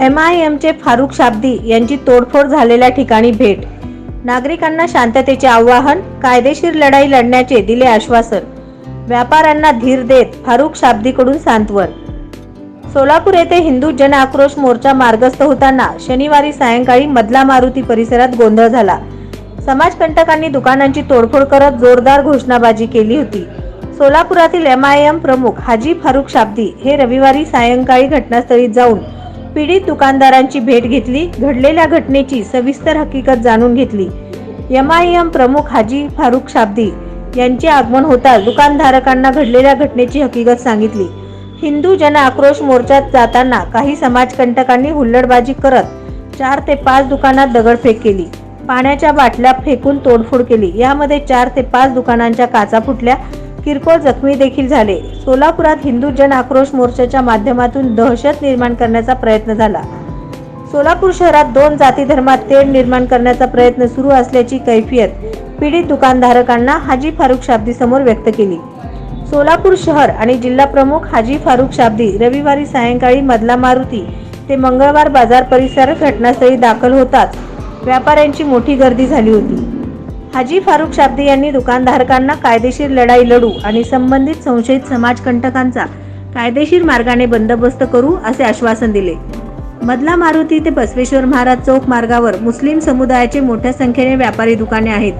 MIMचे फारुख शाब्दी यांची तोडफोड झालेल्या ठिकाणी भेट. नागरिकांना शांततेचे आवाहन, कायदेशीर लढाई लढण्याचे दिले आश्वासन. व्यापाऱ्यांना धीर देत फारुख शाब्दीकडून सांत्वन. सोलापूर येथे हिंदू जन आक्रोश मोर्चा मार्गस्थ होताना शनिवारी सायंकाळी मधला मारुती परिसरात गोंधळ झाला. समाजकंटकांनी दुकानांची तोडफोड करत जोरदार घोषणाबाजी केली होती. सोलापुरातील MIM प्रमुख हाजी फारुख शाब्दी हे रविवारी सायंकाळी घटनास्थळी जाऊन पीडित दुकानदारांची भेट घेतली. घडलेल्या घटनेची सविस्तर हकीकत जाणून घेतली. MIM प्रमुख हाजी फारुख शाब्दी यांचे आगमन होताच दुकानधारकांना घडलेल्या घटनेची हकीकत सांगितली. हिंदू जन आक्रोश मोर्चात जाताना काही समाजकंटकांनी हुल्लडबाजी करत 4 ते 5 दुकानात दगडफेक केली. पाण्याच्या बाटल्या फेकून तोडफोड केली. यामध्ये 4 ते 5 दुकानांच्या काचा फुटल्या. किरकोळ जखमी देखील झाले. सोलापुरात हिंदू जन आक्रोश मोर्चाच्या माध्यमातून दहशत निर्माण करण्याचा प्रयत्न झाला. सोलापूर शहरात 2 जाती धर्मात तेढ निर्माण करण्याचा प्रयत्न सुरू असल्याची कैफियत पीडित दुकानधारकांना हाजी फारुख शाब्दी समोर व्यक्त केली. सोलापूर शहर आणि जिल्हा प्रमुख हाजी फारुख शाब्दी रविवारी सायंकाळी मधला मारुती ते मंगळवार बाजार परिसर घटनास्थळी दाखल होताच व्यापाऱ्यांची मोठी गर्दी झाली होती. हाजी फारुख शाब्दी यांनी दुकानधारकांना कायदेशीर लढाई लढू आणि संबंधित संशयित समाजकंटकांचा कायदेशीर मार्गाने बंदोबस्त करू असे आश्वासन दिले. मधला मारुती ते बसवेश्वर महाराज चौक मार्गावर मुस्लिम समुदायाचे मोठ्या संख्येने व्यापारी दुकाने आहेत.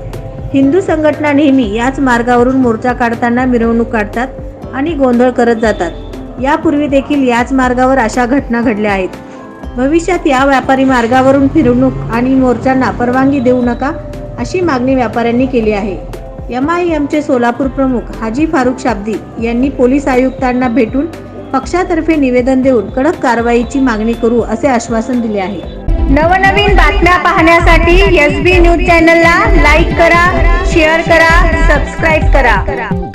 हिंदू संघटना नेहमी याच मार्गावरून मोर्चा काढताना मिरवणूक काढतात आणि गोंधळ करत जातात. यापूर्वी देखील याच मार्गावर अशा घटना घडल्या आहेत. भविष्यात या व्यापारी मार्गावरून फिरवणूक आणि मोर्चांना परवानगी देऊ नका अशी मागणी व्यापाऱ्यांनी केली आहे. MIMचे सोलापूर प्रमुख हाजी फारुख शाब्दी यांनी पोलीस आयुक्तांना भेटून पक्षातर्फे निवेदन देऊन कडक कारवाईची मागणी करू असे आश्वासन दिले आहे. नवनवीन बातम्या पाहण्यासाठी SB न्यूज चॅनलला लाईक करा, शेअर करा, सबस्क्राईब करा.